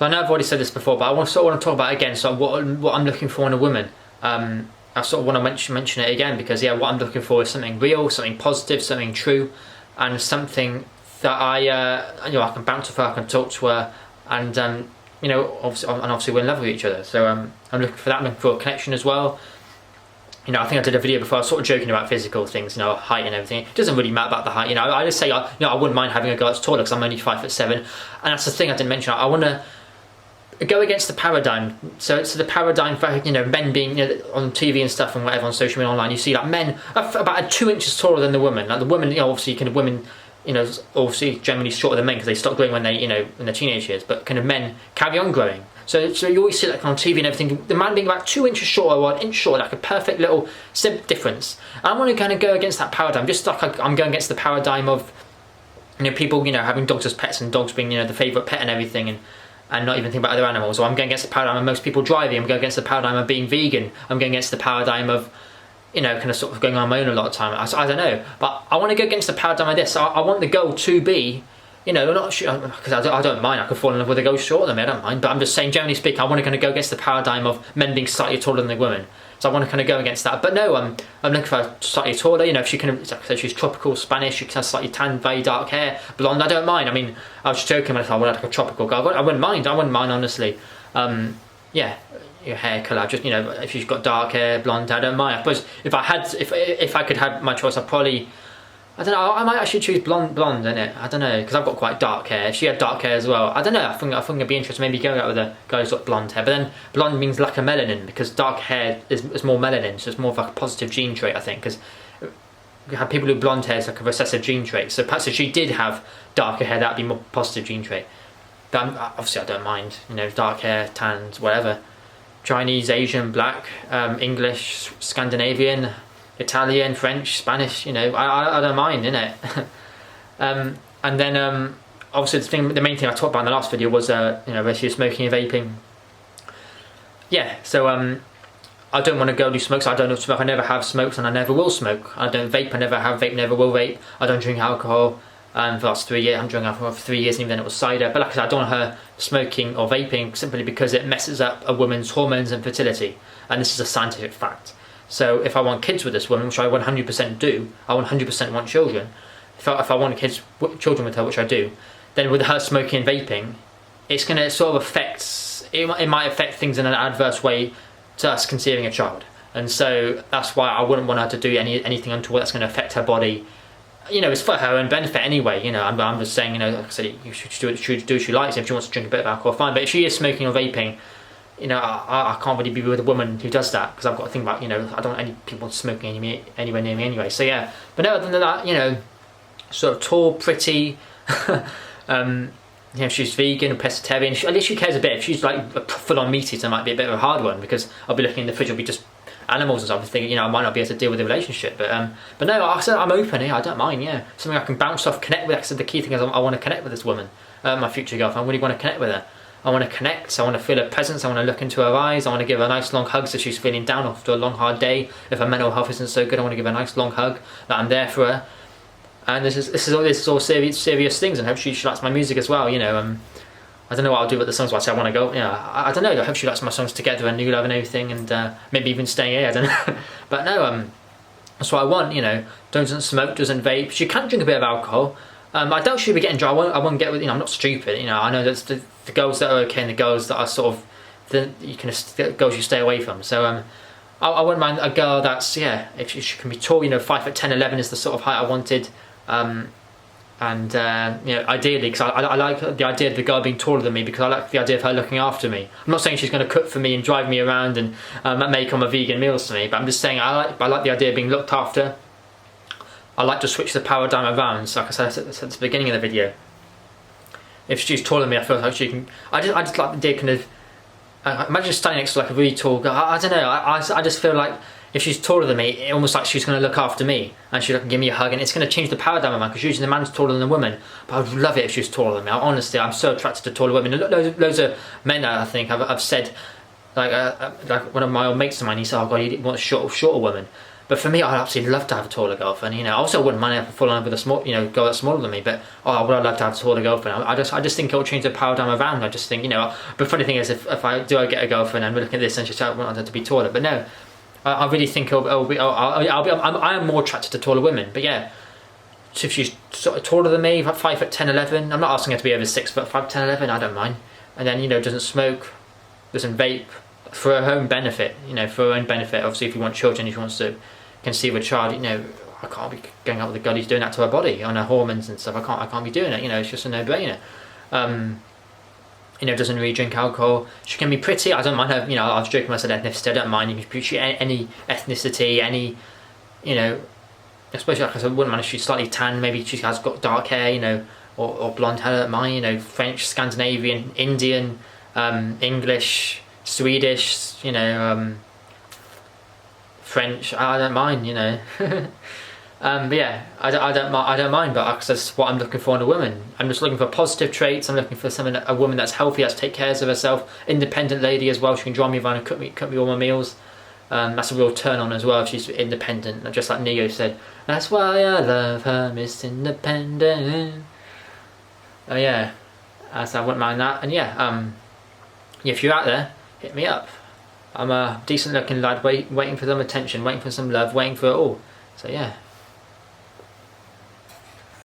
So I know I've already said this before, but I sort of want to talk about it again. So what I'm looking for in a woman. I sort of want to mention it again because yeah, what I'm looking for is something real, something positive, something true, and something that I I can bounce off her, I can talk to her, and obviously we're in love with each other. So I'm looking for that. I'm looking for a connection as well. I think I did a video before. I was sort of joking about physical things, height and everything. It doesn't really matter about the height. I just say, I wouldn't mind having a girl that's taller because I'm only 5'7", and that's the thing I didn't mention. I want to go against the paradigm. So the paradigm for men being on TV and stuff and whatever on social media online. You see like men are about 2 inches taller than the woman. Like the women, obviously, women, obviously generally shorter than men because they stop growing when they, in their teenage years. But men carry on growing. So you always see like on TV and everything, the man being about 2 inches shorter or 1 inch shorter, like a perfect little difference. And I want to kind of go against that paradigm, just like I'm going against the paradigm of people having dogs as pets and dogs being the favourite pet and everything, and not even think about other animals. Or I'm going against the paradigm of most people driving. I'm going against the paradigm of being vegan. I'm going against the paradigm of kind of sort of going on my own a lot of time. I don't know, but I want to go against the paradigm of this. I want the goal to be. Not sure, because I don't mind. I could fall in love with a girl shorter than me. I don't mind. But I'm just saying, generally speaking, I want to kind of go against the paradigm of men being slightly taller than the women. So I want to kind of go against that. But no, I'm looking for slightly taller. If she can, like I said, she's tropical, Spanish. She has slightly tan, very dark hair, blonde. I don't mind. I mean, I was just joking when I thought I wanted like a tropical girl. I wouldn't mind. I wouldn't mind, honestly. Yeah, your hair colour. Just if she's got dark hair, blonde, I don't mind. I suppose if I could have my choice, I'd probably. I don't know. I might actually choose blonde, innit? I don't know, because I've got quite dark hair. If she had dark hair as well, I don't know. I think I'd be interested maybe going out with a guy who's got blonde hair. But then blonde means lack of melanin, because dark hair is more melanin, so it's more of like a positive gene trait, I think. Because we have people with blonde hair is like a recessive gene trait. So perhaps if she did have darker hair, that'd be more positive gene trait. But obviously I don't mind. Dark hair, tans, whatever. Chinese, Asian, black, English, Scandinavian. Italian, French, Spanish, I don't mind, innit? And then obviously the main thing I talked about in the last video was where she was smoking and vaping. Yeah, so I don't want to go do smokes. I don't smoke. I never have smoked and I never will smoke. I don't vape. I never have vape. Never will vape. I don't drink alcohol. For the last 3 years, I'm drinking alcohol for 3 years, and even then it was cider. But like I said, I don't want her smoking or vaping simply because it messes up a woman's hormones and fertility, and this is a scientific fact. So if I want kids with this woman, which I 100% do, I 100% want children. If I want children with her, which I do, then with her smoking and vaping, it's going to sort of affect, it might affect things in an adverse way to us conceiving a child. And so that's why I wouldn't want her to do anything untoward that's going to affect her body. It's for her own benefit anyway. I'm just saying, like I said, you should do what she likes. If she wants to drink a bit of alcohol, fine. But if she is smoking or vaping, I can't really be with a woman who does that, because I've got to think about, I don't want any people smoking anywhere near me anyway. So yeah, but no, other than that, sort of tall, pretty, she's vegan and pescatarian. At least she cares a bit. If she's like a full-on meat eater, it might be a bit of a hard one, because I'll be looking in the fridge, it'll be just animals and stuff. I'm thinking, I might not be able to deal with the relationship. But no, I said I'm open. I don't mind. Yeah, something I can bounce off, connect with. I said the key thing is I want to connect with this woman, my future girlfriend. I really want to connect with her. I want to connect, I want to feel her presence, I want to look into her eyes, I want to give her nice long hugs if she's feeling down after a long hard day. If her mental health isn't so good, I want to give her a nice long hug, that I'm there for her. And this is all serious things, and hopefully she likes my music as well. I don't know what I'll do with the songs, but I say I want to go, I don't know, I hope she likes my songs Together and New Love and everything, and maybe even Staying Here, I don't know. But no, that's what I want, doesn't smoke, doesn't vape. She can drink a bit of alcohol. I don't should be getting drunk. I won't get with, I'm not stupid. I know that's the girls that are okay and the girls that are sort of the girls you stay away from. So I wouldn't mind a girl that's if she can be tall. 5'10", 11 is the sort of height I wanted. Ideally, because I like the idea of the girl being taller than me, because I like the idea of her looking after me. I'm not saying she's going to cook for me and drive me around and make all my vegan meals for me, but I'm just saying I like the idea of being looked after. I like to switch the paradigm around. So like I said at the beginning of the video, if she's taller than me, I feel like she can. I just like the idea kind of. Imagine standing next to like a really tall girl. I don't know. I just feel like if she's taller than me, it almost like she's going to look after me and she's going to give me a hug, and it's going to change the paradigm of man, because usually the man's taller than the woman. But I would love it if she was taller than me. Honestly, I'm so attracted to taller women. Loads of men I think I've said, like one of my old mates of mine, he said, "Oh God, you want a shorter woman." But for me, I'd absolutely love to have a taller girlfriend. You know, also I wouldn't mind if I fall in love with a small, you know, girl that's smaller than me. But would I love to have a taller girlfriend? I just think it'll change the paradigm around. I just think, you know. But funny thing is, if I get a girlfriend and we're looking at this and she's like, I want her to be taller. But no, I really think I am more attracted to taller women. But yeah, so if she's sort of taller than me, 5'10", 11. I'm not asking her to be over 6'5", 10, 11. I don't mind. And then, you know, doesn't smoke, doesn't vape, for her own benefit. You know, for her own benefit. Obviously, if you want children, if you want to conceive a child, you know, I can't be going out with the gullies doing that to her body on her hormones and stuff. I can't be doing it. You know, it's just a no-brainer. You know, doesn't really drink alcohol. She can be pretty. I don't mind her. You know, I was joking when I said ethnicity. I don't mind. You can be any ethnicity, any, you know, especially like I said, wouldn't mind if she's slightly tan. Maybe she has got dark hair. You know, or blonde hair. I don't mind. You know, French, Scandinavian, Indian, English, Swedish. You know. French, I don't mind, you know. But yeah, I don't mind. But that's what I'm looking for in a woman. I'm just looking for positive traits. I'm looking for a woman that's healthy, that's take care of herself, independent lady as well. She can drive me around and cook me all my meals. That's a real turn on as well if she's independent. Just like Neo said, that's why I love her, Miss Independent. Oh yeah, so I wouldn't mind that. And yeah, if you're out there, hit me up. I'm a decent looking lad waiting for some attention, waiting for some love, waiting for it all. So yeah.